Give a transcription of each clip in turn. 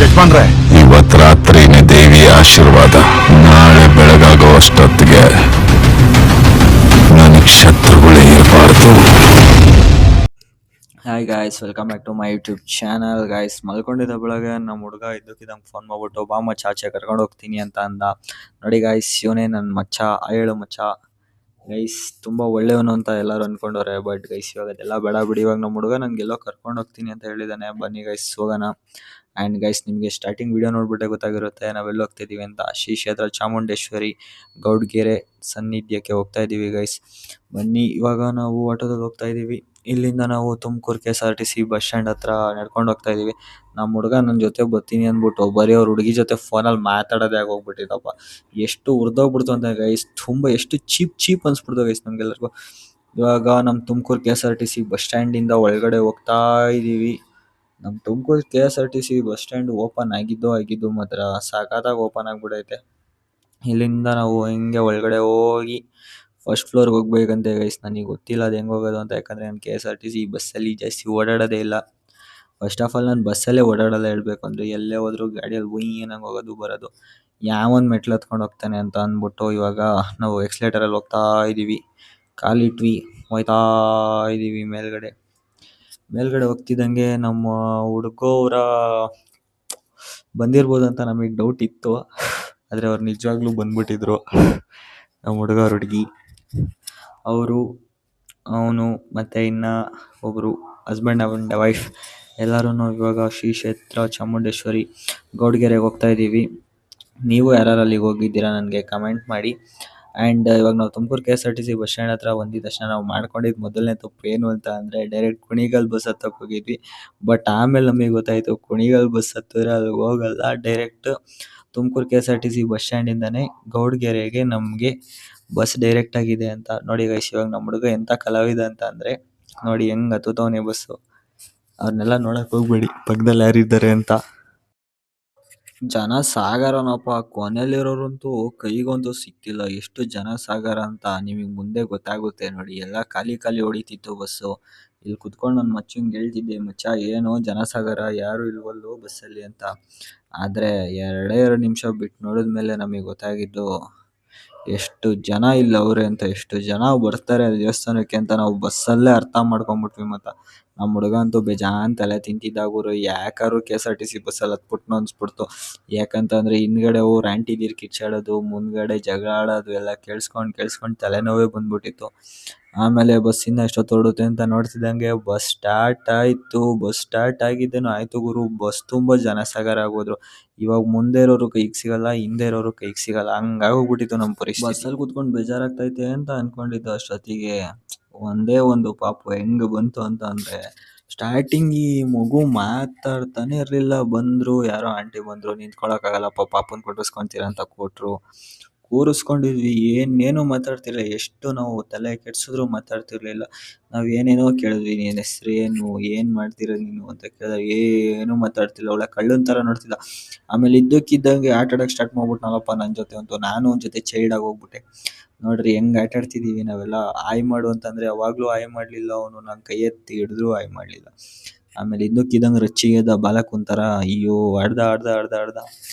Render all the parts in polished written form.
ಯಜಮಾನ್ರೆ, ಇವತ್ತು ರಾತ್ರಿನೇ ದೇವಿಯ ಆಶೀರ್ವಾದ. ನಾಳೆ ಬೆಳಗಾಗೋ ಅಷ್ಟೊತ್ತಿಗೆ ನನಗೆ ಶತ್ರುಗಳೇ ಇರಬಾರ್ದು. Hi guys, welcome back to my YouTube channel. Guys, ಮಲ್ಕೊಂಡಿದ್ದ ಬೆಳಗ್ಗೆ ನಮ್ಮ ಹುಡುಗ ಇದ್ದಕ್ಕಿದ್ದಂಗೆ ಫೋನ್ ಮಾಡ್ಬಿಟ್ಟು ಬಾ ಮಚ್ಚ ಆಚೆ ಕರ್ಕೊಂಡು ಹೋಗ್ತೀನಿ ಅಂತ ಅಂದ. ನೋಡಿ ಗಾಯ್ಸ್, ಇವನೇ ನನ್ನ ಮಚ್ಚ, ಹೇಳು ಮಚ್ಚ. ಗೈಸ್ ತುಂಬ ಒಳ್ಳೆಯವನು ಅಂತ ಎಲ್ಲರೂ ಅಂದ್ಕೊಂಡವ್ರೆ. ಬಟ್ ಗೈಸ್ ಇವಾಗ ಅದೆಲ್ಲ ಬೇಡ ಬಿಡಿ. ಇವಾಗ ನಮ್ಮ ಹುಡುಗ ನನಗೆಲ್ಲೋ ಕರ್ಕೊಂಡು ಹೋಗ್ತೀನಿ ಅಂತ ಹೇಳಿದ್ದಾನೆ. ಬನ್ನಿ ಗೈಸ್ ಹೋಗೋಣ. ಆ್ಯಂಡ್ ಗೈಸ್, ನಿಮಗೆ ಸ್ಟಾರ್ಟಿಂಗ್ ವಿಡಿಯೋ ನೋಡ್ಬಿಟ್ಟೆ ಗೊತ್ತಾಗಿರುತ್ತೆ ನಾವೆಲ್ಲಿ ಹೋಗ್ತಿದ್ದೀವಿ ಅಂತ. ಶ್ರೀ ಕ್ಷೇತ್ರ ಚಾಮುಂಡೇಶ್ವರಿ ಗೌಡ್ಗೆರೆ ಸನ್ನಿಧ್ಯಕ್ಕೆ ಹೋಗ್ತಾ ಇದ್ದೀವಿ ಗೈಸ್. ಬನ್ನಿ, ಇವಾಗ ನಾವು ಆಟೋದಲ್ಲಿ ಹೋಗ್ತಾ ಇದ್ದೀವಿ. ಇಲ್ಲಿಂದ ನಾವು ತುಮಕೂರು KSRTC ಬಸ್ ಸ್ಟ್ಯಾಂಡ್ ಹತ್ರ ನಡ್ಕೊಂಡು ಹೋಗ್ತಾ ಇದೀವಿ. ನಮ್ಮ ಹುಡುಗ ನನ್ನ ಜೊತೆ ಬರ್ತೀನಿ ಅಂದ್ಬಿಟ್ಟು ಬರೀ ಅವ್ರ ಹುಡುಗಿ ಜೊತೆ ಫೋನಲ್ಲಿ ಮಾತಾಡೋದೇ ಆಗೋಗ್ಬಿಟ್ಟಿದ್ದಪ್ಪ. ಎಷ್ಟು ಉರ್ದೋಗ್ಬಿಡ್ತು ಅಂತ ಗೈಸ್, ತುಂಬ ಎಷ್ಟು ಚೀಪ್ ಅನ್ಸ್ಬಿಡ್ತು ಗೈಸ್ ನಮಗೆಲ್ಲರಿಗೂ. ಇವಾಗ ನಮ್ಮ ತುಮಕೂರು KSRTC ಬಸ್ ಸ್ಟ್ಯಾಂಡಿಂದ ಒಳಗಡೆ ಹೋಗ್ತಾ ಇದ್ದೀವಿ. ನಮ್ಮ Tumakuru KSRTC bus stand open ಆಗಿದ್ದು ಮಾತ್ರ ಸಖತ್ತಾಗಿ ಓಪನ್ ಆಗಿಬಿಡೈತೆ. ಇಲ್ಲಿಂದ ನಾವು ಹಿಂಗೆ ಒಳಗಡೆ ಹೋಗಿ ಫಸ್ಟ್ ಫ್ಲೋರ್ಗೆ ಹೋಗ್ಬೇಕಂತೆ ಗೈಸ್. ನನಗೆ ಗೊತ್ತಿಲ್ಲ ಅದು ಹೆಂಗೆ ಹೋಗೋದು ಅಂತ, ಯಾಕಂದರೆ ನಾನು KSRTC ಬಸ್ಸಲ್ಲಿ ಜಾಸ್ತಿ ಓಡಾಡೋದೇ ಇಲ್ಲ. ಫಸ್ಟ್ ಆಫ್ ಆಲ್ ನಾನು ಬಸ್ಸಲ್ಲೇ ಓಡಾಡೋಲ್ಲ ಹೇಳ್ಬೇಕು ಅಂದರೆ. ಎಲ್ಲೇ ಹೋದರೂ ಗಾಡಿಯಲ್ಲಿ ಏನಾಗಿ ಹೋಗೋದು ಬರೋದು, ಯಾವೊಂದು ಮೆಟ್ಲು ಹತ್ಕೊಂಡು ಹೋಗ್ತಾನೆ ಅಂತ ಅಂದ್ಬಿಟ್ಟು ಇವಾಗ ನಾವು ಎಕ್ಸ್ಲೇಟರಲ್ಲಿ ಹೋಗ್ತಾ ಇದ್ದೀವಿ. ಕಾಲಿಟ್ವಿ, ಹೋಯ್ತಾ ಇದ್ದೀವಿ ಮೇಲ್ಗಡೆ ಹೋಗ್ತಿದ್ದಂಗೆ ನಮ್ಮ ಹುಡುಗವ್ರ ಬಂದಿರ್ಬೋದು ಅಂತ ನಮಗೆ ಡೌಟ್ ಇತ್ತು. ಆದರೆ ಅವ್ರು ನಿಜವಾಗ್ಲೂ ಬಂದ್ಬಿಟ್ಟಿದ್ರು. ನಮ್ಮ ಹುಡುಗ ಹುಡುಗಿ ಅವನು ಮತ್ತು ಇನ್ನು ಒಬ್ಬರು ಹಸ್ಬೆಂಡ್ ಆ್ಯಂಡ್ ವೈಫ್ ಎಲ್ಲರೂ ಇವಾಗ ಶ್ರೀ ಕ್ಷೇತ್ರ ಚಾಮುಂಡೇಶ್ವರಿ ಗೌಡ್ಗೆರೆಗೆ ಹೋಗ್ತಾ ಇದ್ದೀವಿ. ನೀವು ಯಾರು ಅಲ್ಲಿಗೆ ಹೋಗಿದ್ದೀರಾ ನನಗೆ ಕಮೆಂಟ್ ಮಾಡಿ. ಆ್ಯಂಡ್ ಇವಾಗ ನಾವು ತುಮಕೂರು KSRTC ಬಸ್ ಸ್ಟ್ಯಾಂಡ್ ಹತ್ರ ಬಂದಿದ್ದ ತಕ್ಷಣ ನಾವು ಮಾಡ್ಕೊಂಡಿದ್ದು ಮೊದಲನೇ ತಪ್ಪು ಏನು ಅಂತ ಅಂದರೆ ಡೈರೆಕ್ಟ್ ಕುಣಿಗಲ್ ಬಸ್ ಹತ್ತಕ್ಕೆ ಹೋಗಿದ್ವಿ. ಬಟ್ ಆಮೇಲೆ ನಮಗೆ ಗೊತ್ತಾಯಿತು ಕುಣಿಗಲ್ ಬಸ್ ಹತ್ತಿದ್ರೆ ಅಲ್ಲಿ ಹೋಗಲ್ಲ, ಡೈರೆಕ್ಟ್ ತುಮಕೂರು KSRTC ಬಸ್ ಸ್ಟ್ಯಾಂಡಿಂದನೇ ಗೌಡ್ಗೆರೆಗೆ ನಮಗೆ ಬಸ್ ಡೈರೆಕ್ಟ್ ಆಗಿದೆ ಅಂತ. ನೋಡಿ ಗೈಸ್, ಇವಾಗ ನಮ್ಮ ಹುಡುಗ ಎಂಥ ಕಲಾವಿದ ಅಂತ ಅಂದರೆ ನೋಡಿ ಹೆಂಗೆ ಹತ್ತುತ್ತವನೇ ಬಸ್ಸು. ಅವ್ರನ್ನೆಲ್ಲ ನೋಡಕ್ಕೆ ಹೋಗ್ಬೇಡಿ, ಪಕ್ಕದಲ್ಲಿ ಯಾರಿದ್ದಾರೆ ಅಂತ. ಜನ ಸಾಗರನಪ್ಪ, ಕೊನೆಯಲ್ಲಿರೋರಂತೂ ಕೈಗಂತೂ ಸಿಕ್ತಿಲ್ಲ. ಎಷ್ಟು ಜನ ಸಾಗರ ಅಂತ ನಿಮಗೆ ಮುಂದೆ ಗೊತ್ತಾಗುತ್ತೆ ನೋಡಿ. ಎಲ್ಲ ಖಾಲಿ ಹೊಡಿತಿತ್ತು ಬಸ್ಸು. ಇಲ್ಲಿ ಕುತ್ಕೊಂಡು ನನ್ನ ಮಚ್ಚಂಗೆ ಹೇಳ್ತಿದ್ದೆ, ಮಚ್ಚ ಏನು ಜನಸಾಗರ, ಯಾರು ಇಲ್ವಲ್ಲೋ ಬಸ್ಸಲ್ಲಿ ಅಂತ. ಆದರೆ 2 ನಿಮಿಷ ಬಿಟ್ಟು ನೋಡಿದ್ಮೇಲೆ ನಮಗೆ ಗೊತ್ತಾಗಿದ್ದು ಎಷ್ಟು ಜನ ಇಲ್ಲ ಅವರೇ ಅಂತ. ಎಷ್ಟು ಜನ ಬರ್ತಾರೆ ದೇವಸ್ಥಾನಕ್ಕೆ ಅಂತ ನಾವು ಬಸ್ಸಲ್ಲೇ ಅರ್ಥ ಮಾಡ್ಕೊಂಬಿಟ್ವಿ. ಮತ್ತು ನಮ್ಮ ಹುಡುಗ ಅಂತೂ ಬೇಜಾನ್ ತಲೆ ತಿಂತಿದ್ದಾಗುರು, ಯಾಕಾದ್ರು KSRTC ಬಸ್ಸಲ್ಲಿ ಹತ್ಬಿಟ್ನೋ ಅನ್ಸ್ಬಿಡ್ತು. ಯಾಕಂತಂದರೆ ಹಿಂದ್ಗಡೆ ಆಂಟಿದಿರು ಕಿಚ್ಚಾಡೋದು, ಮುಂದ್ಗಡೆ ಜಗಳ ಆಡೋದು ಎಲ್ಲ ಕೇಳಿಸ್ಕೊಂಡು ತಲೆನೋವೇ ಬಂದ್ಬಿಟ್ಟಿತ್ತು. ಆಮೇಲೆ ಬಸ್ಸಿಂದ ಎಷ್ಟೊತ್ತು ಹೊರಡುತ್ತೆ ಅಂತ ನೋಡ್ತಿದ್ದಂಗೆ ಬಸ್ ಸ್ಟಾರ್ಟ್ ಆಯಿತು. ಬಸ್ ಸ್ಟಾರ್ಟ್ ಆಗಿದ್ದೇನೋ ಆಯಿತು ಗುರು, ಬಸ್ ತುಂಬ ಜನ ಸಾಗರ ಆಗೋದ್ರು. ಇವಾಗ ಮುಂದೆ ಇರೋರು ಕೈಗೆ ಸಿಗಲ್ಲ, ಹಿಂದೆ ಇರೋರು ಕೈಗೆ ಸಿಗಲ್ಲ, ಹಂಗಾಗೋಗ್ಬಿಟ್ಟಿತ್ತು ನಮ್ಮ ಪರಿಸ್ಥಿತಿ. ಬಸ್ಸಲ್ಲಿ ಕೂತ್ಕೊಂಡು ಬೇಜಾರಾಗ್ತೈತೆ ಅಂತ ಅಂದ್ಕೊಂಡಿದ್ದು ಅಷ್ಟೊತ್ತಿಗೆ ಒಂದೇ ಒಂದು ಪಾಪು ಹೆಂಗೆ ಬಂತು ಅಂತ ಅಂದರೆ, ಸ್ಟಾರ್ಟಿಂಗ್ ಈ ಮಗು ಮಾತಾಡ್ತಾನೆ ಇರಲಿಲ್ಲ. ಬಂದರು, ಯಾರೋ ಆಂಟಿ ಬಂದರು, ನಿಂತ್ಕೊಳ್ಳೋಕ್ಕಾಗಲ್ಲಪ್ಪ ಪಾಪನ ಕೊಟ್ಟಿಸ್ಕೊತೀರ ಅಂತ ಕೊಟ್ಟರು. ಕೂರಿಸ್ಕೊಂಡಿದ್ವಿ, ಏನೇನು ಮಾತಾಡ್ತಿರಲಿಲ್ಲ. ಎಷ್ಟು ನಾವು ತಲೆ ಕೆಡಿಸಿದ್ರು ಮಾತಾಡ್ತಿರ್ಲಿಲ್ಲ. ನಾವು ಏನೇನೋ ಕೇಳಿದ್ವಿ, ನಿನ್ನ ಹೆಸ್ರು ಏನು ಮಾಡ್ತೀರ ನೀನು ಅಂತ ಕೇಳಿದಾಗ ಏನೂ ಮಾತಾಡ್ತಿಲ್ಲ. ಒಳ್ಳೆ ಕಳ್ಳನ ಥರ ನೋಡ್ತಿದ್ದ. ಆಮೇಲೆ ಇದ್ದಕ್ಕಿದ್ದಂಗೆ ಆಟ ಆಡೋಕ್ಕೆ ಸ್ಟಾರ್ಟ್ ಮಾಡ್ಬಿಟ್ನಲ್ಲಪ್ಪ ನನ್ನ ಜೊತೆ ಅಂತೂ. ನಾನು ಅವ್ನ ಜೊತೆ ಚೈಲ್ಡಾಗಿ ಹೋಗ್ಬಿಟ್ಟೆ. ನೋಡ್ರಿ ಹೆಂಗೆ ಆಟ ಆಡ್ತಿದ್ದೀವಿ ನಾವೆಲ್ಲ. ಆಯ್ ಮಾಡು ಅಂತಂದರೆ ಅವಾಗಲೂ ಆಯ್ ಮಾಡಲಿಲ್ಲ ಅವನು, ನಾನು ಕೈ ಎತ್ತಿ ಹಿಡಿದ್ರು ಆಯ್ ಮಾಡಲಿಲ್ಲ. ಆಮೇಲೆ ಇದ್ದಕ್ಕಿದ್ದಂಗೆ ರಚ್ಚಿಗೆದ ಬಾಲಕ್ ಒಂಥರ ಅಯ್ಯೋ ಆಡ್ದ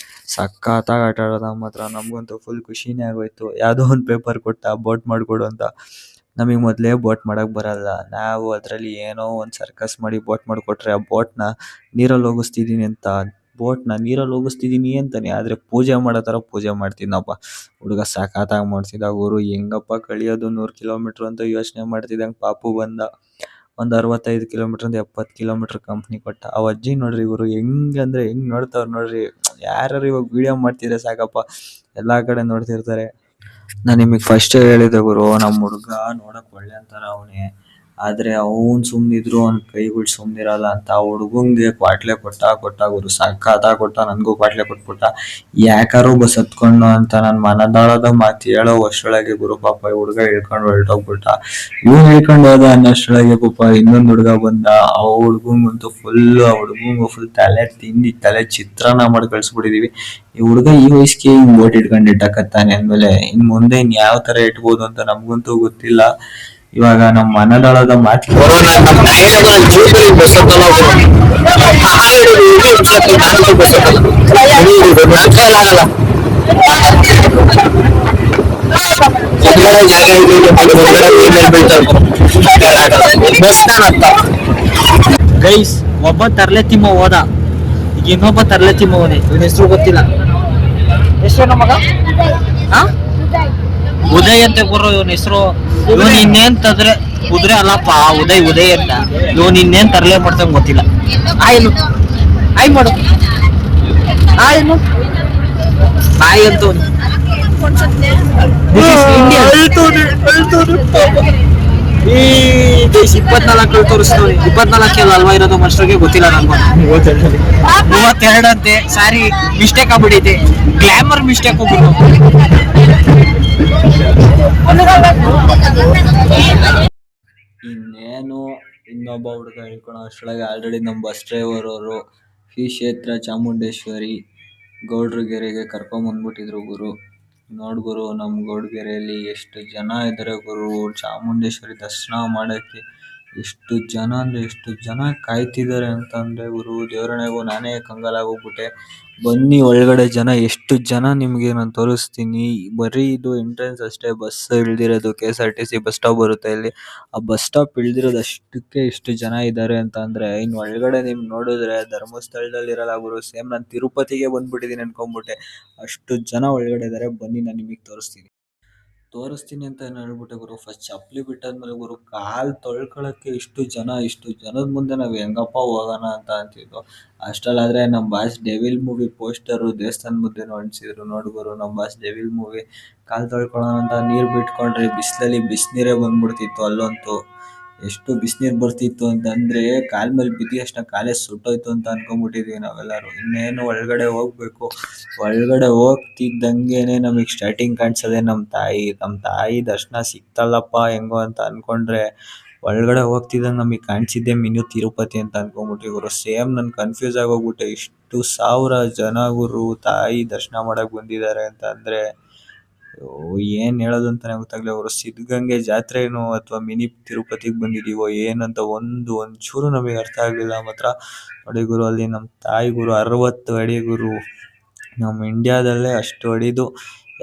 ಸಖತ್ತಾಗಿ ಆಟ ಆಡೋದ ಮಾತ್ರ. ನಮಗಂತೂ ಫುಲ್ ಖುಷಿನೇ ಆಗೋಯ್ತು. ಯಾವುದೋ ಒಂದು ಪೇಪರ್ ಕೊಟ್ಟ, ಬೋಟ್ ಮಾಡಿಕೊಡು ಅಂತ. ನಮಗೆ ಮೊದಲೇ ಬೋಟ್ ಮಾಡೋಕ್ಕೆ ಬರಲ್ಲ. ನಾವು ಅದರಲ್ಲಿ ಏನೋ ಒಂದು ಸರ್ಕಸ್ ಮಾಡಿ ಬೋಟ್ ಮಾಡಿಕೊಟ್ರೆ ಆ ಬೋಟ್ನ ನೀರಲ್ಲಿ ಹೋಗಿಸ್ತಿದ್ದೀನಿ ಅಂತಾನೆ. ಆದರೆ ಪೂಜೆ ಮಾಡೋ ಥರ ಪೂಜೆ ಮಾಡ್ತಿದ್ನಪ್ಪ ಹುಡುಗ. ಸಖತ್ತಾಗಿ ಮಾಡ್ತಿದ್ದ ಗುರು. ಹೆಂಗಪ್ಪ ಕಳಿಯೋದು 100 ಕಿಲೋಮೀಟ್ರ್ ಅಂತ ಯೋಚನೆ ಮಾಡ್ತಿದ್ದಂಗೆ ಪಾಪು ಬಂದ. ಒಂದು 65 ಕಿಲೋಮೀಟ್ರಿಂದ 70 ಕಿಲೋಮೀಟ್ರ್ ಕಂಪ್ನಿ ಕೊಟ್ಟ. ಆ ಅಜ್ಜಿ ನೋಡ್ರಿ ಇವರು ಹೆಂಗೆ ನೋಡ್ತಾವ್ರು ನೋಡ್ರಿ. ಯಾರು ಇವಾಗ ವೀಡಿಯೋ ಮಾಡ್ತಿದ್ರೆ ಸಾಕಪ್ಪ, ಎಲ್ಲ ಕಡೆ ನೋಡ್ತಿರ್ತಾರೆ. ನಾನು ನಿಮಗೆ ಫಸ್ಟೇ ಹೇಳಿದೆ ಗುರು, ನಮ್ಮ ಹುಡುಗ ನೋಡೋಕೆ ಒಳ್ಳೆ ಅಂತಾರ ಅವನೇ, ಆದರೆ ಅವ್ನು ಸುಮ್ಮನಿದ್ರು ಅವ್ನ ಕೈಗಳು ಸುಮ್ಮನಿರಲ್ಲ ಅಂತ. ಆ ಹುಡುಗಂಗೆ ಕ್ವಾಟ್ಲೆ ಕೊಟ್ಟ ಗುರು, ಸಖತ್ತಾಗಿ ಕೊಟ್ಟ. ನನಗೂ ಕ್ವಾಟ್ಲೆ ಕೊಟ್ಬಿಟ್ಟ. ಯಾಕಾರು ಬಸ್ ಹತ್ಕೊಂಡು ಅಂತ ನನ್ನ ಮನದಾಳದ ಮಾತು ಹೇಳೋ ಅಷ್ಟರೊಳಗೆ ಗುರು ಪಾಪ ಹುಡುಗ ಹೇಳ್ಕೊಂಡು ಹೊರಟೋಗ್ಬಿಟ್ಟ. ಇವ್ನು ಹೇಳ್ಕೊಂಡು ಹೋದ ಅನ್ನೋಷ್ಟರೊಳಗೆ ಪಾಪ ಇನ್ನೊಂದು ಹುಡುಗ ಬಂದ. ಆ ಹುಡುಗಂಗಂತೂ ಫುಲ್ ತಲೆ ಚಿತ್ರಾನ್ನ ಮಾಡಿ ಕಳಿಸ್ಬಿಟ್ಟಿದೀವಿ. ಈ ಹುಡುಗ ಈ ವಯಸ್ಸಿಗೆ ಹಿಂಗ್ ಬೋಟ್ ಇಟ್ಕೊಂಡು ಇಟ್ಟಕತ್ತಾನೆ ಅಂದಮೇಲೆ ಇನ್ ಮುಂದೆ ಯಾವ ತರ ಇಟ್ಬೋದು ಅಂತ ನಮ್ಗಂತೂ ಗೊತ್ತಿಲ್ಲ. ಇವಾಗ ನಮ್ಮ ಮನದಾಳದ ಮಾತು ಗೈಸ್, ಒಬ್ಬ ತರ್ಲೆ ತಿಮ್ಮ ಹೋದ, ಈಗ ಇನ್ನೊಬ್ಬ ತರ್ಲೆ ತಿಮ್ಮ ಹೋದೆ, ಇವನ ಹೆಸರು ಗೊತ್ತಿಲ್ಲ. ಹೆಸರೇನು ಮಗ? ಹಾ, ಉದಯ್ ಅಂತ ಗುರು ಇವನ ಹೆಸರು. ಇವನ್ ಇನ್ನೇನ್ ತಂದ್ರೆ ಕುದುರೆ ಅಲ್ಲಪ್ಪ, ಉದಯ್ ಅಂತ. ಇವನ್ ಇನ್ನೇನ್ ತರ್ಲೆ ಮಾಡ್ತಂಗ್ ಗೊತ್ತಿಲ್ಲ. ಆಯ್ನು ಆಯ್ ಮಾಡು, ಆಯ್ನು ಆಯ್ ಅಂತ ಈ ದೇಶ 24 ತೋರಿಸ್ತವ್ರಿ. 24 ಅಲ್ವಾ ಇರೋದು, ಮನುಷ್ಯರಿಗೆ ಗೊತ್ತಿಲ್ಲ. ನನ್ಗೆ 32 ಅಂತೆ. ಸಾರಿ, ಮಿಸ್ಟೇಕ್ ಆಗ್ಬಿಟ್ಟೈತೆ. ಗ್ಲಾಮರ್ ಮಿಸ್ಟೇಕ್ ಹೋಗ್ಬಿಟ್ಟು. ಇನ್ನೇನು ಇನ್ನೊಬ್ಬ ಹುಡುಗ ಹೇಳ್ಕೊಳೋ ಅಷ್ಟೊಳಗೆ ಆಲ್ರೆಡಿ ನಮ್ಮ ಬಸ್ ಡ್ರೈವರ್ ಅವರು ಶ್ರೀ ಕ್ಷೇತ್ರ ಚಾಮುಂಡೇಶ್ವರಿ ಗೌಡ್ರಗೆರೆಗೆ ಕರ್ಕೊಂಬಂದ್ಬಿಟ್ಟಿದ್ರು ಗುರು. ನೋಡ್ ಗುರು, ನಮ್ಮ ಗೌಡ್ಗೆರೆಯಲ್ಲಿ ಎಷ್ಟು ಜನ ಇದ್ದಾರೆ ಗುರು. ಚಾಮುಂಡೇಶ್ವರಿ ದರ್ಶನ ಮಾಡಕ್ಕೆ ಎಷ್ಟು ಜನ ಅಂದ್ರೆ ಎಷ್ಟು ಜನ ಕಾಯ್ತಿದ್ದಾರೆ ಅಂತ ಅಂದ್ರೆ ಗುರು, ದೇವರಣೆಗೂ ನಾನೇ ಕಂಗಾಲಾಗೋಗ್ಬಿಟ್ಟೆ. ಬನ್ನಿ ಒಳಗಡೆ ಜನ ಎಷ್ಟು ಜನ ನಿಮ್ಗೆ ನಾನು ತೋರಿಸ್ತೀನಿ. ಬರೀ ಇದು ಎಂಟ್ರೆನ್ಸ್ ಅಷ್ಟೇ. ಬಸ್ ಇಳ್ದಿರೋದು KSRTC ಬಸ್ ಸ್ಟಾಪ್ ಬರುತ್ತೆ ಇಲ್ಲಿ. ಆ ಬಸ್ ಸ್ಟಾಪ್ ಇಳ್ದಿರೋದು ಅಷ್ಟಕ್ಕೆ ಎಷ್ಟು ಜನ ಇದ್ದಾರೆ ಅಂತ ಅಂದ್ರೆ, ಇನ್ ಒಳಗಡೆ ನಿಮ್ ನೋಡಿದ್ರೆ ಧರ್ಮಸ್ಥಳದಲ್ಲಿ ಇರಲ್ಲ ಗುರು. ಸೇಮ್ ನಾನು ತಿರುಪತಿಗೆ ಬಂದ್ಬಿಟ್ಟಿದೀನಿ ಅನ್ಕೊಂಡ್ಬಿಟ್ಟೆ, ಅಷ್ಟು ಜನ ಒಳಗಡೆ ಇದಾರೆ. ಬನ್ನಿ ನಾನು ನಿಮಗೆ ತೋರಿಸ್ತೀನಿ ಅಂತ ಏನ್ ಹೇಳ್ಬಿಟ್ಟೆ ಗುರು. ಫಸ್ಟ್ ಚಪ್ಪಲಿ ಬಿಟ್ಟಾದ್ಮೇಲೆ ಗುರು, ಕಾಲ್ ತೊಳ್ಕೊಳಕ್ಕೆ ಇಷ್ಟು ಜನದ ಮುಂದೆ ನಾವ್ ಹೆಂಗಪ್ಪ ಹೋಗೋಣ ಅಂತ ಅಂತಿದ್ವು. ಅಷ್ಟ್ರಲ್ಲಾದ್ರೆ ನಮ್ಮ ಬಾಸ್ ಡೆವಿಲ್ ಮೂವಿ ಪೋಸ್ಟರು ದೇವಸ್ಥಾನ ಮುಂದೆ ಅಂಟಿಸಿದ್ರು. ನೋಡ್ ಗುರು, ನಮ್ಮ ಬಾಸ್ ಡೆವಿಲ್ ಮೂವಿ ಕಾಲ್ ತೊಳ್ಕೊಳ್ಳೋಣ ಅಂತ ನೀರ್ ಬಿಟ್ಕೊಂಡ್ರೆ ಬಿಸಿಲಲ್ಲಿ ಬಿಸಿನೀರೇ ಬಂದ್ಬಿಡ್ತಿತ್ತು. ಅಲ್ಲಂತೂ ಎಷ್ಟು ಬಿಸಿನೀರ್ ಬರ್ತಿತ್ತು ಅಂತಂದ್ರೆ ಕಾಲ್ ಮೇಲೆ ಬಿದ್ದಿ ಅಷ್ಟ ಕಾಲೇ ಸುಟ್ಟೋಯ್ತು ಅಂತ ಅನ್ಕೊಂಡ್ಬಿಟ್ಟಿದ್ವಿ ನಾವೆಲ್ಲರೂ. ಇನ್ನೇನು ಒಳಗಡೆ ಹೋಗ್ಬೇಕು. ಒಳಗಡೆ ಹೋಗ್ತಿದ್ದಂಗೆನೆ ನಮಗ್ ಸ್ಟಾರ್ಟಿಂಗ್ ಕಾಣಿಸೋದೆ ನಮ್ಮ ತಾಯಿ ದರ್ಶನ ಸಿಕ್ತಲ್ಲಪ್ಪ ಹೆಂಗೋ ಅಂತ ಅನ್ಕೊಂಡ್ರೆ, ಒಳಗಡೆ ಹೋಗ್ತಿದ್ದಂಗೆ ನಮಗೆ ಕಾಣಿಸಿದ್ದೆ ಮಿನಿ ತಿರುಪತಿ ಅಂತ ಅನ್ಕೊಂಡ್ಬಿಟ್ವಿ ಗುರು. ಸೇಮ್ ನನ್ ಕನ್ಫ್ಯೂಸ್ ಆಗೋಗ್ಬಿಟ್ಟೆ. ಇಷ್ಟು 1000 ಜನ ಗುರು ತಾಯಿ ದರ್ಶನ ಮಾಡಕ್ ಬಂದಿದ್ದಾರೆ ಅಂತ ಅಂದ್ರೆ ಏನ್ ಹೇಳೋದು ಅಂತಾನೆ ಗೊತ್ತಾಗ್ಲಿಲ್ಲ ಗುರು. ಸಿದ್ಧಗಂಗೆ ಜಾತ್ರೆನೋ ಅಥವಾ ಮಿನಿ ತಿರುಪತಿಗೆ ಬಂದಿದೀವೋ ಏನಂತ ಒಂಚೂರು ನಮಗೆ ಅರ್ಥ ಆಗ್ಲಿಲ್ಲ. ಮಾತ್ರ ನೋಡಿ ಗುರು, ಅಲ್ಲಿ ನಮ್ಮ ತಾಯಿ ಗುರು 60 ಅಡಿ ಗುರು. ನಮ್ಮ ಇಂಡಿಯಾದಲ್ಲೇ ಅಷ್ಟು ಅಡಿದು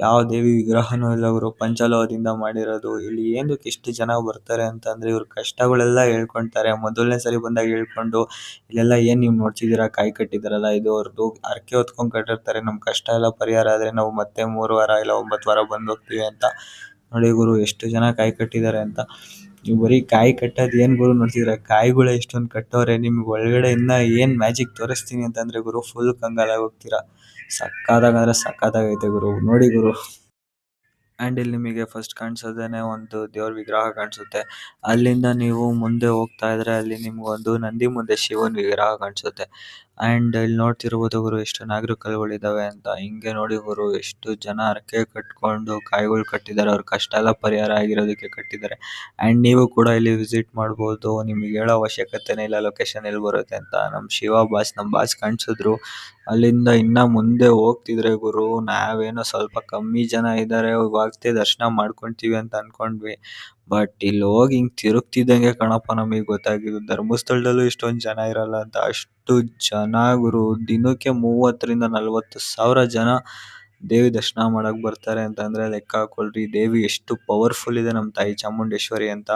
ಯಾವ ದೇವಿ ವಿಗ್ರಹನೂ ಇಲ್ಲ ಗುರು, ಪಂಚಲೋಹದಿಂದ ಮಾಡಿರೋದು. ಇಲ್ಲಿ ಏನಕ್ಕೆ ಇಷ್ಟು ಜನ ಬರ್ತಾರೆ ಅಂತ ಅಂದ್ರೆ, ಇವ್ರ ಕಷ್ಟಗಳೆಲ್ಲ ಹೇಳ್ಕೊಂತಾರೆ. ಮೊದಲನೇ ಸರಿ ಬಂದಾಗ ಹೇಳ್ಕೊಂಡು, ಇಲ್ಲೆಲ್ಲ ಏನ್ ನೀವು ನೋಡ್ತಿದ್ದೀರಾ ಕಾಯಿ ಕಟ್ಟಿದಾರಲ್ಲ, ಇದು ಅವ್ರದ್ದು ಹರಕೆ ಹೊತ್ಕೊಂಡ್ ಕಟ್ಟಿರ್ತಾರೆ. ನಮ್ ಕಷ್ಟ ಎಲ್ಲ ಪರಿಹಾರ ಆದ್ರೆ ನಾವು ಮತ್ತೆ 3 ವಾರ ಇಲ್ಲ 9 ವಾರ ಬಂದ್ ಹೋಗ್ತೀವಿ ಅಂತ. ನೋಡಿ ಗುರು, ಎಷ್ಟು ಜನ ಕಾಯಿ ಕಟ್ಟಿದ್ದಾರೆ ಅಂತ. ನೀವು ಬರೀ ಕಾಯಿ ಕಟ್ಟೋದ್ ಏನ್ ಗುರು ನೋಡ್ತಿದ್ರ, ಕಾಯಿಗಳೇ ಇಷ್ಟೊಂದು ಕಟ್ಟೋರೆ. ನಿಮ್ಗೆ ಒಳಗಡೆ ಇನ್ನ ಏನ್ ಮ್ಯಾಜಿಕ್ ತೋರಿಸ್ತೀನಿ ಅಂತಂದ್ರೆ ಗುರು, ಫುಲ್ ಕಂಗಾಲಾಗಿ ಹೋಗ್ತೀರಾ. ಸಕ್ಕತ್ತಾಗೈತೆ ಗುರು, ನೋಡಿ ಗುರು. ಆ್ಯಂಡ್ ಇಲ್ಲಿ ನಿಮಗೆ ಫಸ್ಟ್ ಕಾಣಿಸೋದೇನೆ ಒಂದು ದೇವ್ರ ವಿಗ್ರಹ ಕಾಣಿಸುತ್ತೆ. ಅಲ್ಲಿಂದ ನೀವು ಮುಂದೆ ಹೋಗ್ತಾ ಇದ್ರೆ ಅಲ್ಲಿ ನಿಮ್ಗೊಂದು ನಂದಿ ಮುಂದೆ ಶಿವನ್ ವಿಗ್ರಹ ಕಾಣಿಸುತ್ತೆ. ಆ್ಯಂಡ್ ಇಲ್ಲಿ ನೋಡ್ತಿರ್ಬೋದು ಗುರು, ಎಷ್ಟು ನಾಗರ ಕಲ್ಲುಗಳಿದಾವೆ ಅಂತ. ಹಿಂಗೆ ನೋಡಿ ಗುರು, ಎಷ್ಟು ಜನ ಹರಕೆ ಕಟ್ಕೊಂಡು ಕಾಯಿಗಳು ಕಟ್ಟಿದ್ದಾರೆ. ಅವ್ರ ಕಷ್ಟ ಎಲ್ಲ ಪರಿಹಾರ ಆಗಿರೋದಕ್ಕೆ ಕಟ್ಟಿದ್ದಾರೆ. ಆ್ಯಂಡ್ ನೀವು ಕೂಡ ಇಲ್ಲಿ ವಿಸಿಟ್ ಮಾಡ್ಬೋದು. ನಿಮ್ಗೆ ಹೇಳೋ ಅವಶ್ಯಕತೆನೇ ಇಲ್ಲ ಲೊಕೇಶನ್ ಎಲ್ಲಿ ಬರುತ್ತೆ ಅಂತ. ನಮ್ಮ ಬಾಸ್ ಕಾಣಿಸಿದ್ರು. ಅಲ್ಲಿಂದ ಇನ್ನ ಮುಂದೆ ಹೋಗ್ತಿದ್ರೆ ಗುರು, ನಾವೇನೋ ಸ್ವಲ್ಪ ಕಮ್ಮಿ ಜನ ಇದ್ದಾರೆ, ಇವಾಗಷ್ಟೇ ದರ್ಶನ ಮಾಡ್ಕೊಂತೀವಿ ಅಂತ ಅನ್ಕೊಂಡ್ವಿ. ಬಟ್ ಇಲ್ಲಿ ಹೋಗಿ ಹಿಂಗ್ ತಿರುಗ್ತಿದ್ದಂಗೆ ಕಣಪ್ಪ ನಮಗೆ ಗೊತ್ತಾಗಿದ್ದು, ಧರ್ಮಸ್ಥಳದಲ್ಲೂ ಇಷ್ಟೊಂದು ಜನ ಇರಲ್ಲ ಅಂತ. ಅಷ್ಟು ಜನ ಗುರು, ದಿನಕ್ಕೆ 30,000-40,000 ಜನ ದೇವಿ ದರ್ಶನ ಮಾಡಕ್ ಬರ್ತಾರೆ ಅಂತ ಅಂದ್ರೆ ಲೆಕ್ಕ ಹಾಕೊಳ್ರಿ. ದೇವಿ ಎಷ್ಟು ಪವರ್ಫುಲ್ ಇದೆ ನಮ್ಮ ತಾಯಿ ಚಾಮುಂಡೇಶ್ವರಿ ಅಂತ.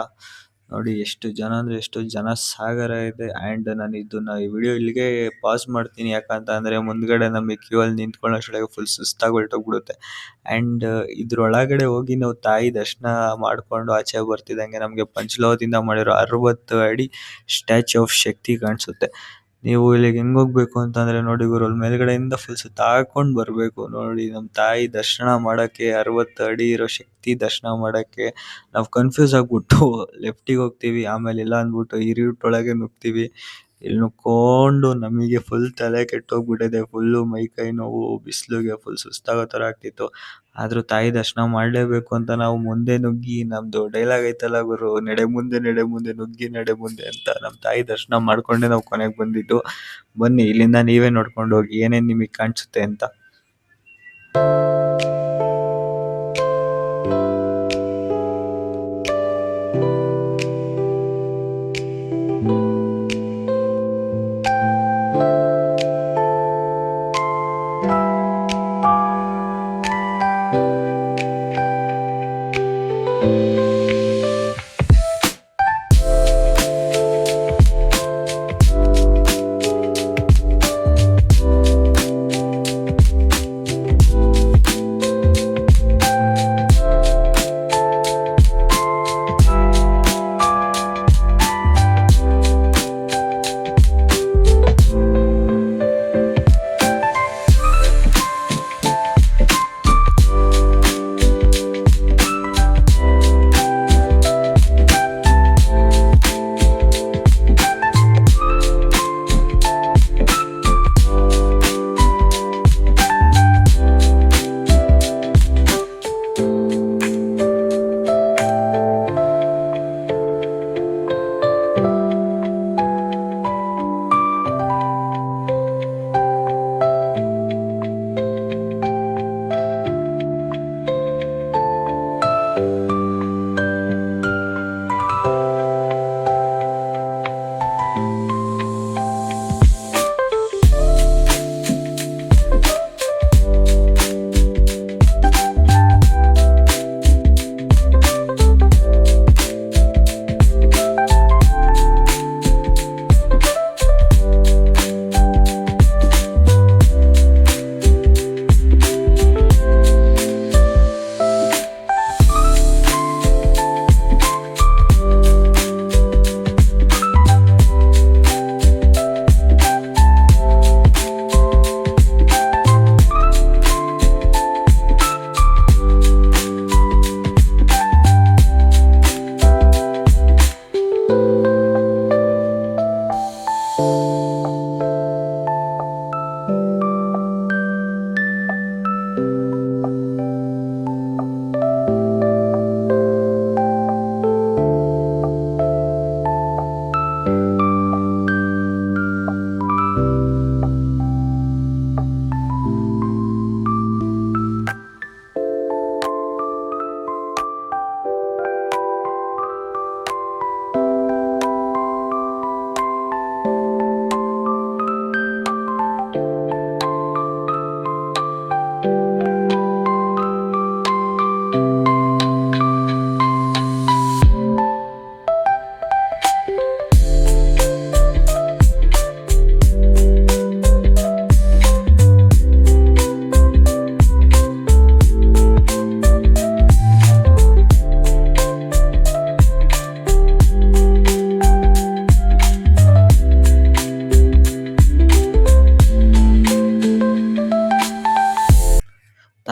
ನೋಡಿ ಎಷ್ಟು ಜನ ಅಂದ್ರೆ ಎಷ್ಟು ಜನ ಸಾಗರ ಇದೆ. ಆ್ಯಂಡ್ ನಾನು ಇದನ್ನ ಈ ವಿಡಿಯೋ ಇಲ್ಲಿಗೆ ಪಾಸ್ ಮಾಡ್ತೀನಿ. ಯಾಕಂತ ಅಂದ್ರೆ ಮುಂದ್ಗಡೆ ನಮಗೆ ಕ್ಯೂ ಅಲ್ಲಿ ನಿಂತ್ಕೊಳ್ಳೋಷ್ಟೊಳಗೆ ಫುಲ್ ಸುಸ್ತಾಗಿ ಹೊರಟೋಗ್ಬಿಡುತ್ತೆ. ಆ್ಯಂಡ್ ಇದ್ರೊಳಗಡೆ ಹೋಗಿ ನಾವು ತಾಯಿ ದರ್ಶನ ಮಾಡ್ಕೊಂಡು ಆಚೆ ಬರ್ತಿದ್ದಂಗೆ ನಮಗೆ ಪಂಚಲೋಹದಿಂದ ಮಾಡಿರೋ 60 ಅಡಿ ಸ್ಟ್ಯಾಚ್ಯೂ ಆಫ್ ಶಕ್ತಿ ಕಾಣಿಸುತ್ತೆ. ನೀವು ಇಲ್ಲಿಗೆ ಹೆಂಗ್ ಹೋಗ್ಬೇಕು ಅಂತಂದ್ರೆ ನೋಡಿ ಗುರು, ಅಲ್ಲಿ ಮೇಲ್ಗಡೆಯಿಂದ ಫುಲ್ ಸುತ್ತಾಕೊಂಡು ಬರ್ಬೇಕು. ನೋಡಿ, ನಮ್ಮ ತಾಯಿ ದರ್ಶನ ಮಾಡಕ್ಕೆ 60 ಅಡಿ ಇರೋ ಶಕ್ತಿ ದರ್ಶನ ಮಾಡಕ್ಕೆ ನಾವು ಕನ್ಫ್ಯೂಸ್ ಆಗ್ಬಿಟ್ಟು ಲೆಫ್ಟಿಗೆ ಹೋಗ್ತೀವಿ, ಆಮೇಲೆ ಇಲ್ಲ ಅಂದ್ಬಿಟ್ಟು ಈ ರೂಟ್ ಒಳಗೆ ನುಗ್ತೀವಿ. ಇಲ್ಲಿ ನುಗ್ಕೊಂಡು ನಮಗೆ ಫುಲ್ ತಲೆ ಕೆಟ್ಟೋಗ್ಬಿಟ್ಟಿದೆ. ಫುಲ್ಲು ಮೈ ಕೈ ನೋವು, ಬಿಸಿಲಿಗೆ ಫುಲ್ ಸುಸ್ತಾಗೋ ಥರ ಆಗ್ತಿತ್ತು. ಆದ್ರೂ ತಾಯಿ ದರ್ಶನ ಮಾಡಲೇಬೇಕು ಅಂತ ನಾವು ಮುಂದೆ ನುಗ್ಗಿ, ನಮ್ದು ಡೈಲಾಗ್ ಐತಲ್ಲ ಗುರು, ನಡೆ ಮುಂದೆ ನುಗ್ಗಿ ನಡೆ ಮುಂದೆ ಅಂತ, ನಮ್ಮ ತಾಯಿ ದರ್ಶನ ಮಾಡ್ಕೊಂಡೆ ನಾವು ಕೊನೆಗೆ ಬಂದಿದ್ದು. ಬನ್ನಿ ಇಲ್ಲಿಂದ ನೀವೇ ನೋಡ್ಕೊಂಡು ಹೋಗಿ ಏನೇನು ನಿಮಗೆ ಕಾಣಿಸುತ್ತೆ ಅಂತ.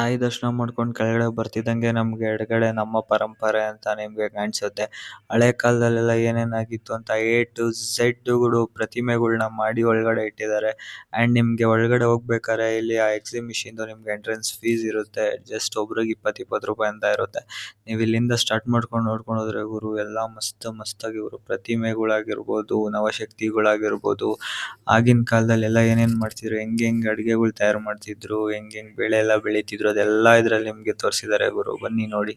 ತಾಯಿ ದರ್ಶನ ಮಾಡ್ಕೊಂಡು ಕೆಳಗಡೆ ಬರ್ತಿದ್ದಂಗೆ ನಮ್ಗೆ ಎಡಗಡೆ ನಮ್ಮ ಪರಂಪರೆ ಅಂತ ನಿಮ್ಗೆ ಕಾಣಿಸುತ್ತೆ. ಹಳೆ ಕಾಲದಲ್ಲೆಲ್ಲ ಏನೇನಾಗಿತ್ತು ಅಂತ A to Z ಪ್ರತಿಮೆಗಳ್ನ ಮಾಡಿ ಒಳಗಡೆ ಇಟ್ಟಿದ್ದಾರೆ. ಅಂಡ್ ನಿಮ್ಗೆ ಒಳಗಡೆ ಹೋಗ್ಬೇಕಾದ್ರೆ ಇಲ್ಲಿ ಆ ಎಕ್ಸಿಬಿಷನ್ ನಿಮ್ಗೆ ಎಂಟ್ರೆನ್ಸ್ ಫೀಸ್ ಇರುತ್ತೆ. ಜಸ್ಟ್ ಒಬ್ರಿಗೆ 20 ರೂಪಾಯಿ ಅಂತ ಇರುತ್ತೆ. ನೀವು ಇಲ್ಲಿಂದ ಸ್ಟಾರ್ಟ್ ಮಾಡ್ಕೊಂಡು ನೋಡ್ಕೊಂಡು ಹೋದ್ರೆ ಗುರು ಎಲ್ಲ ಮಸ್ತಾಗಿ ಗುರು, ಪ್ರತಿಮೆಗಳಾಗಿರ್ಬೋದು, ನವಶಕ್ತಿಗಳಾಗಿರ್ಬೋದು, ಆಗಿನ ಕಾಲದಲ್ಲಿ ಎಲ್ಲ ಏನೇನ್ ಮಾಡ್ತಿದ್ರು, ಹೆಂಗ್ ಅಡಿಗೆಗಳು ತಯಾರು ಮಾಡ್ತಿದ್ರು, ಹೆಂಗ್ ಬೆಳೆ ಎಲ್ಲ ಬೆಳೀತಿದ್ರು, ಅದೆಲ್ಲ ಇದ್ರಲ್ಲಿ ನಿಮ್ಗೆ ತೋರಿಸಿದ್ದಾರೆ ಗುರು. ಬನ್ನಿ ನೋಡಿ.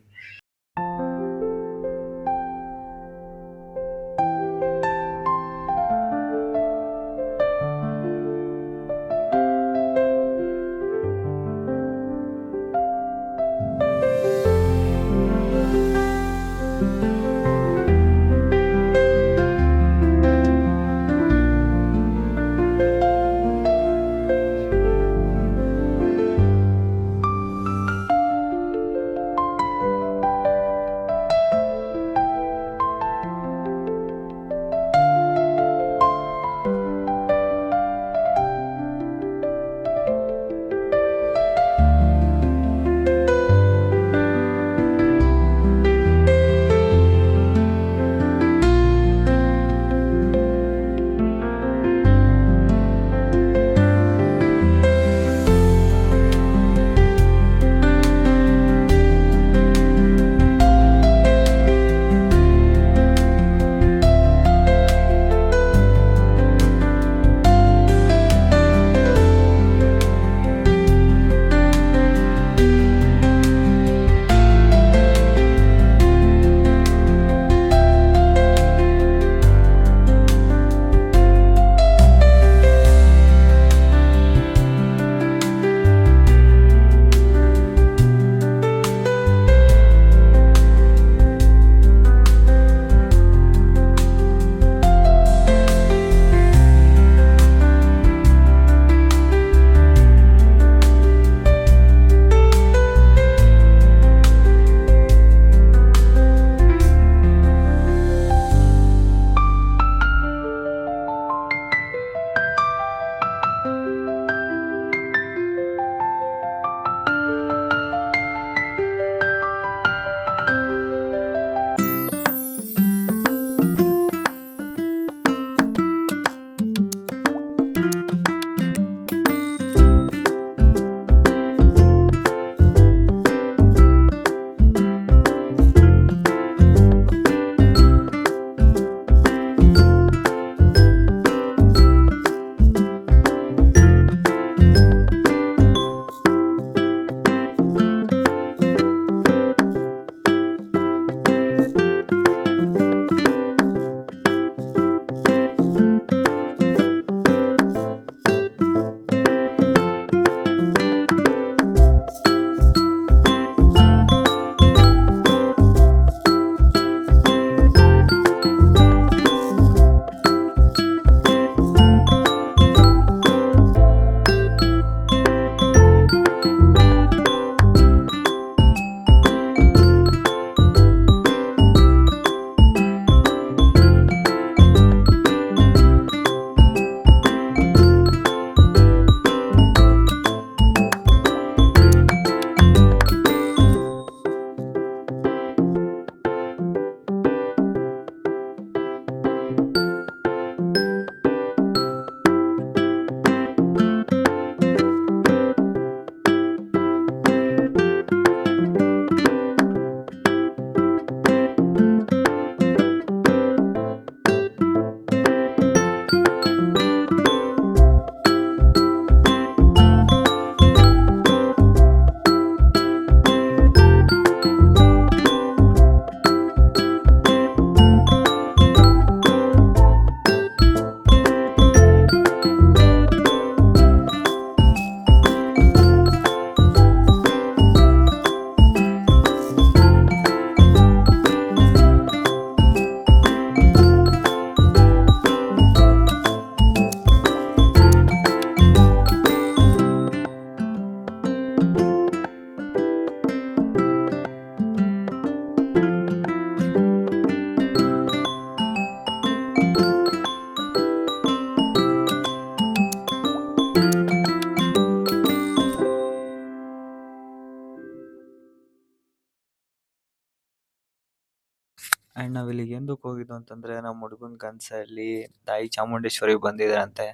ಆ್ಯಂಡ್ ನಾವ್ ಇಲ್ಲಿಗೆ ಎಂದಕ್ಕೆ ಹೋಗಿದ್ದು ಅಂತಂದ್ರೆ ನಮ್ಮ ಹುಡುಗನ ಕನ್ಸಲ್ಲಿ ತಾಯಿ ಚಾಮುಂಡೇಶ್ವರಿ ಬಂದಿದ್ರಂತೆ.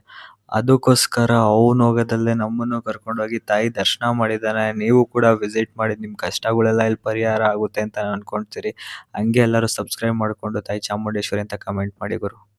ಅದಕ್ಕೋಸ್ಕರ ಅವ್ನು ಹೋಗೋದಲ್ಲದೆ ನಮ್ಮನ್ನು ಕರ್ಕೊಂಡೋಗಿ ತಾಯಿ ದರ್ಶನ ಮಾಡಿದ್ದಾನೆ. ನೀವು ಕೂಡ ವಿಸಿಟ್ ಮಾಡಿ ನಿಮ್ಮ ಕಷ್ಟಗಳೆಲ್ಲ ಇಲ್ಲಿ ಪರಿಹಾರ ಆಗುತ್ತೆ ಅಂತ ಅನ್ಕೊಂತೀರಿ. ಹಂಗೆ ಎಲ್ಲರೂ ಸಬ್ಸ್ಕ್ರೈಬ್ ಮಾಡ್ಕೊಂಡು ತಾಯಿ ಚಾಮುಂಡೇಶ್ವರಿ ಅಂತ ಕಮೆಂಟ್ ಮಾಡಿ ಗುರು.